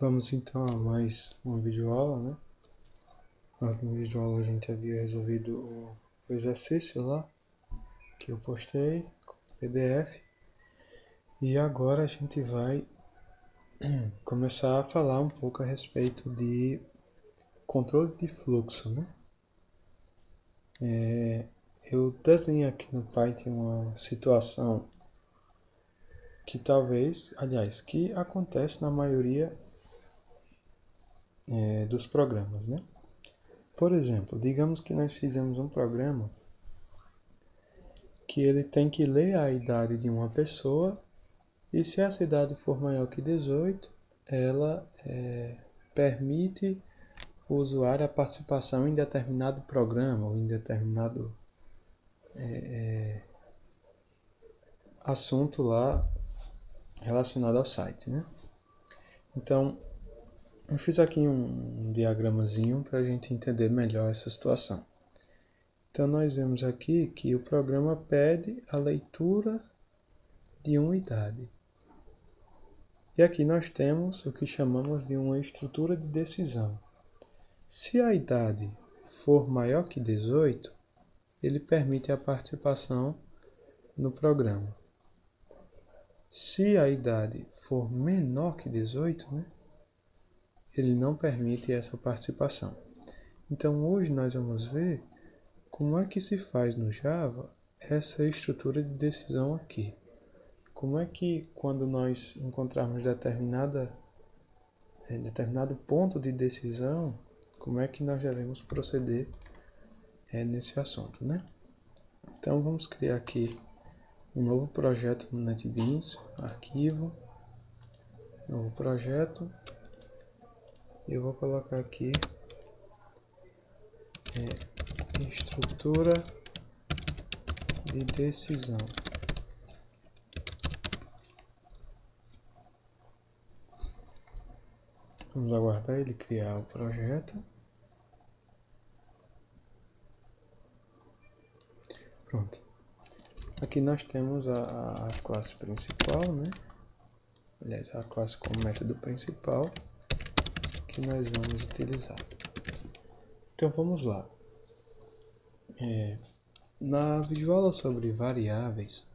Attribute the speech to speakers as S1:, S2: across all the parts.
S1: Vamos então a mais uma videoaula, né? Na última videoaula a gente havia resolvido o exercício lá que eu postei com PDF e agora a gente vai começar a falar um pouco a respeito de controle de fluxo, né? Eu desenhei aqui no Python uma situação que que acontece na maioria dos programas, né? Por exemplo, digamos que nós fizemos um programa que ele tem que ler a idade de uma pessoa e se essa idade for maior que 18, ela permite o usuário a participação em determinado programa ou em determinado assunto lá relacionado ao site, né? Então, eu fiz aqui um diagramazinho para a gente entender melhor essa situação. Então, nós vemos aqui que o programa pede a leitura de uma idade. E aqui nós temos o que chamamos de uma estrutura de decisão. Se a idade for maior que 18, ele permite a participação no programa. Se a idade for menor que 18, né, ele não permite essa participação. Então hoje nós vamos ver como é que se faz no Java essa estrutura de decisão aqui. Como é que quando nós encontrarmos determinado ponto de decisão, como é que nós devemos proceder nesse assunto, né? Então vamos criar aqui um novo projeto no NetBeans, arquivo, novo projeto, e eu vou colocar aqui estrutura de decisão. Vamos aguardar ele criar o projeto. Pronto. Aqui nós temos a classe principal, né? Aliás, a classe como método principal que nós vamos utilizar. Então vamos lá. Na videoaula sobre variáveis,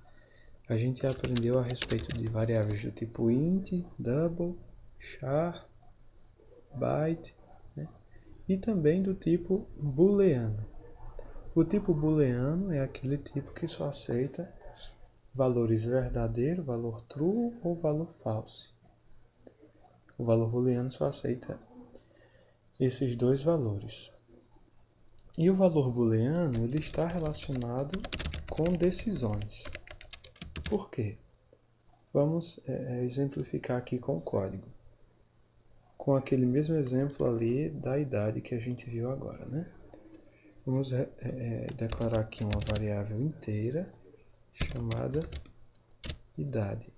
S1: a gente aprendeu a respeito de variáveis do tipo int, double, char, byte, né? E também do tipo booleano. O tipo booleano é aquele tipo que só aceita valores verdadeiros, valor true ou valor false. O valor booleano só aceita esses dois valores. E o valor booleano ele está relacionado com decisões. Por quê? Vamos exemplificar aqui com o código. Com aquele mesmo exemplo ali da idade que a gente viu agora, né? Vamos declarar aqui uma variável inteira chamada idade.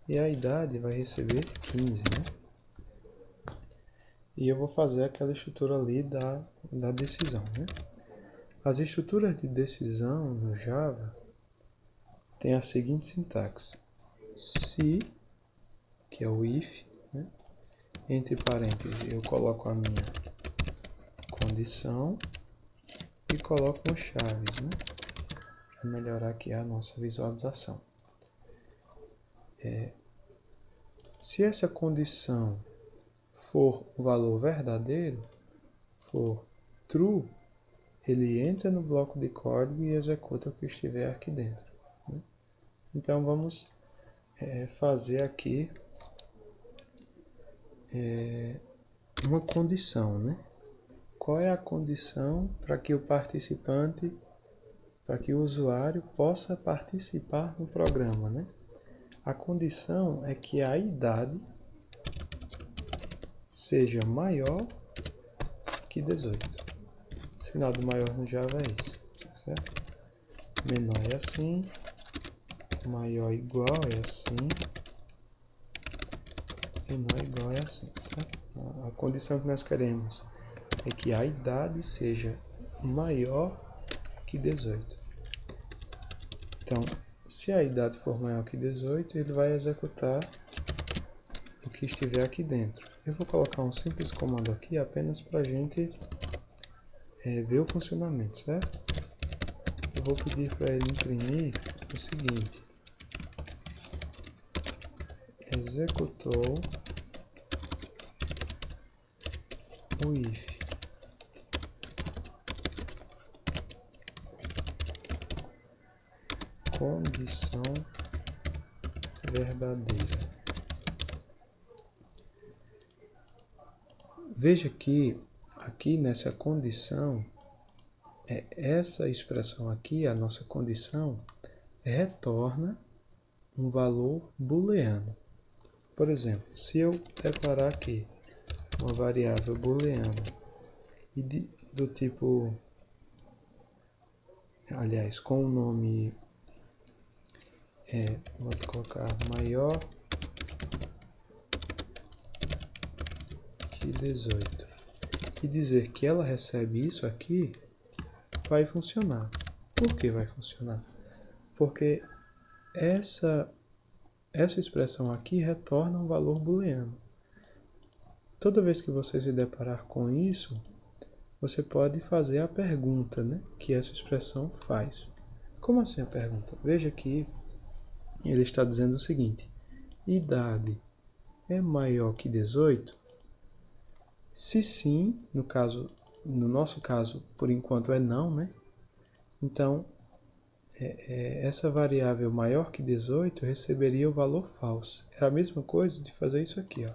S1: E a idade vai receber 15, né? E eu vou fazer aquela estrutura ali da decisão, né? As estruturas de decisão no Java tem a seguinte sintaxe. Se, que é o if, né? Entre parênteses eu coloco a minha condição e coloco as chaves, né? Para melhorar aqui a nossa visualização. Se essa condição for um valor verdadeiro, for true, ele entra no bloco de código e executa o que estiver aqui dentro, né? Então vamos fazer aqui uma condição, né? Qual é a condição para que o participante, para que o usuário possa participar no programa, né? A condição é que a idade seja maior que 18. O sinal do maior no Java é isso, certo? Menor é assim, maior igual é assim, menor igual é assim, certo? A condição que nós queremos é que a idade seja maior que 18. Então, se a idade for maior que 18, ele vai executar o que estiver aqui dentro. Eu vou colocar um simples comando aqui apenas para a gente ver o funcionamento, certo? Eu vou pedir para ele imprimir o seguinte: executou o if condição verdadeira. Veja que aqui nessa condição, essa expressão aqui, a nossa condição, retorna um valor booleano. Por exemplo, se eu declarar aqui uma variável booleana e do tipo, aliás, com o nome, vou colocar maior que 18 e dizer que ela recebe isso aqui, vai funcionar. Por que vai funcionar? Porque essa expressão aqui retorna um valor booleano. Toda vez que você se deparar com isso, você pode fazer a pergunta, né, que essa expressão faz. Como assim a pergunta? Veja que ele está dizendo o seguinte: idade é maior que 18? Se sim, no nosso caso, por enquanto é não, né? Então, essa variável maior que 18 receberia o valor false. Era a mesma coisa de fazer isso aqui, ó.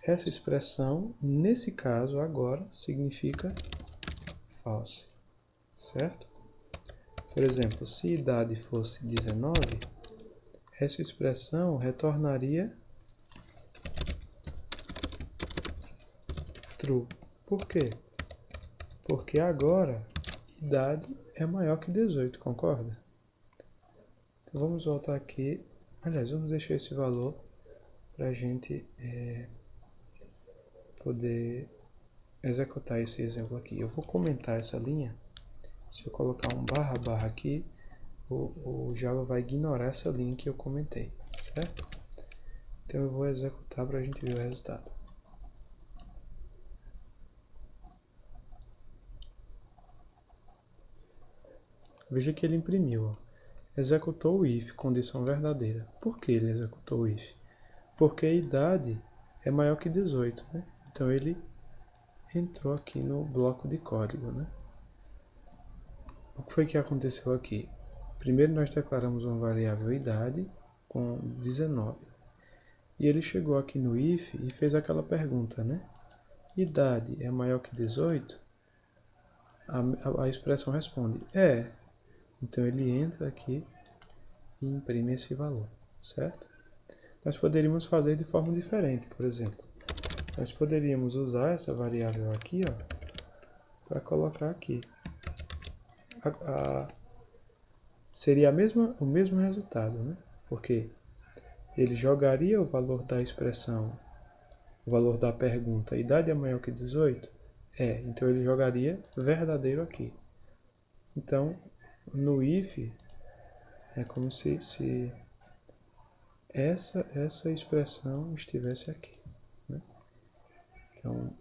S1: Essa expressão, nesse caso agora, significa false, certo? Por exemplo, se idade fosse 19, essa expressão retornaria true. Por quê? Porque agora idade é maior que 18, concorda? Então vamos voltar aqui. Aliás, vamos deixar esse valor para a gente poder executar esse exemplo aqui. Eu vou comentar essa linha. Se eu colocar um barra barra aqui, o Java vai ignorar essa linha que eu comentei, certo? Então eu vou executar para a gente ver o resultado. Veja que ele imprimiu, ó. Executou o if, condição verdadeira. Por que ele executou o if? Porque a idade é maior que 18, né? Então ele entrou aqui no bloco de código, né? O que foi que aconteceu aqui? Primeiro nós declaramos uma variável idade com 19. E ele chegou aqui no if e fez aquela pergunta, né? Idade é maior que 18? A expressão responde, é. Então ele entra aqui e imprime esse valor, certo? Nós poderíamos fazer de forma diferente, por exemplo. Nós poderíamos usar essa variável aqui, ó, para colocar aqui. Seria o mesmo resultado, né? Porque ele jogaria o valor da expressão, o valor da pergunta, idade é maior que 18? Então ele jogaria verdadeiro aqui. Então, no if, é como se essa expressão estivesse aqui, né? Então,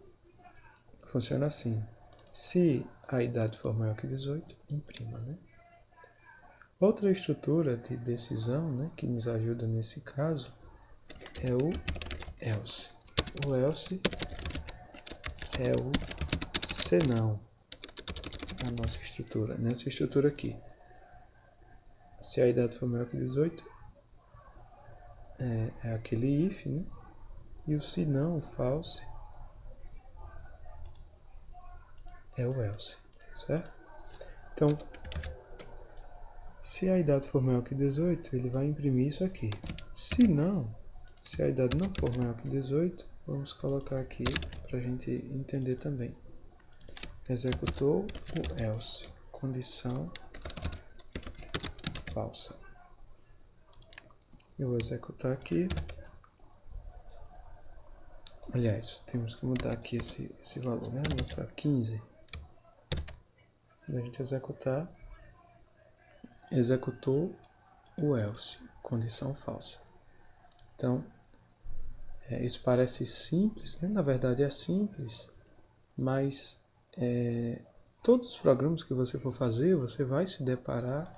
S1: funciona assim. Se a idade for maior que 18, imprima, né? Outra estrutura de decisão, né, que nos ajuda nesse caso é o else. O else é o senão, a nossa estrutura. Nessa estrutura aqui, se a idade for maior que 18, é aquele if, né? E o senão, o false, é o else, certo? Então, se a idade for maior que 18, ele vai imprimir isso aqui. Se não, se a idade não for maior que 18, vamos colocar aqui para a gente entender também. Executou o else, condição falsa. Eu vou executar aqui. Aliás, temos que mudar aqui esse valor, né? Vou mostrar 15. Quando a gente executar, executou o else, condição falsa. Então, Isso parece simples, né? Na verdade é simples, mas todos os programas que você for fazer, você vai se deparar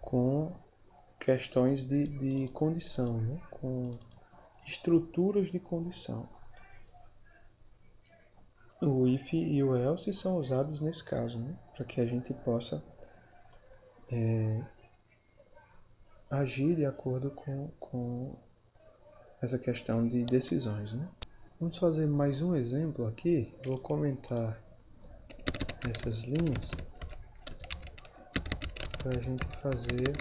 S1: com questões de condição, né? Com estruturas de condição. O if e o else são usados nesse caso, né? Para que a gente possa agir de acordo com essa questão de decisões, né? Vamos fazer mais um exemplo aqui. Vou comentar essas linhas para a gente fazer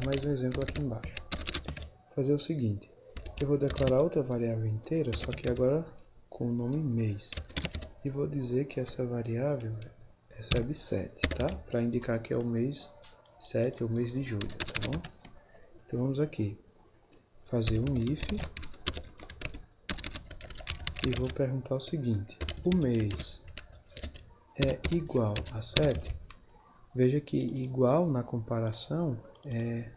S1: mais um exemplo aqui embaixo. Vou fazer o seguinte: eu vou declarar outra variável inteira, só que agora com o nome mês, e vou dizer que essa variável recebe 7, tá? Para indicar que é o mês 7, o mês de julho, tá bom? Então vamos aqui fazer um if e vou perguntar o seguinte: o mês é igual a 7? Veja que igual na comparação é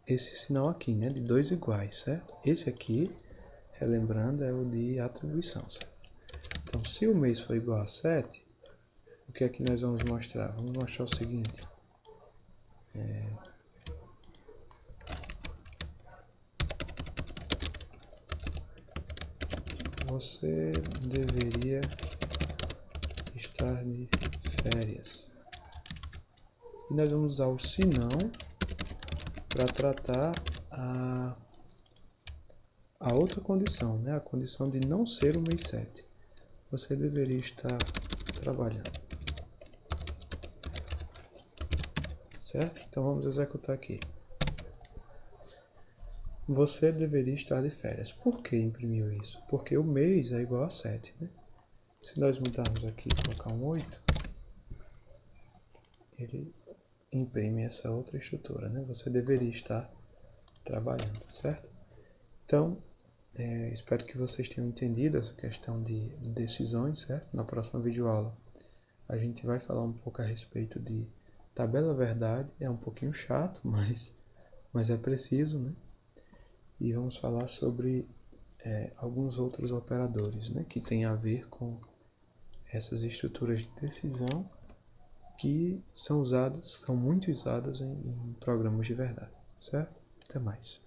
S1: esse sinal aqui, né, de dois iguais, certo? Esse aqui, relembrando, é o de atribuição, certo? Então, se o mês for igual a 7, o que é que nós vamos mostrar? Vamos mostrar o seguinte: você deveria estar de férias. E nós vamos usar o se não para tratar a outra condição, né? A condição de não ser o mês 7. Você deveria estar trabalhando. Certo? Então vamos executar aqui. Você deveria estar de férias. Por que imprimiu isso? Porque o mês é igual a 7, né? Se nós mudarmos aqui e colocar um 8, ele imprime essa outra estrutura, né? Você deveria estar trabalhando, certo? Então, espero que vocês tenham entendido essa questão de decisões, certo? Na próxima videoaula a gente vai falar um pouco a respeito de tabela verdade. É um pouquinho chato, mas é preciso, né? E vamos falar sobre alguns outros operadores, né? Que tem a ver com essas estruturas de decisão que são muito usadas em programas de verdade, certo? Até mais.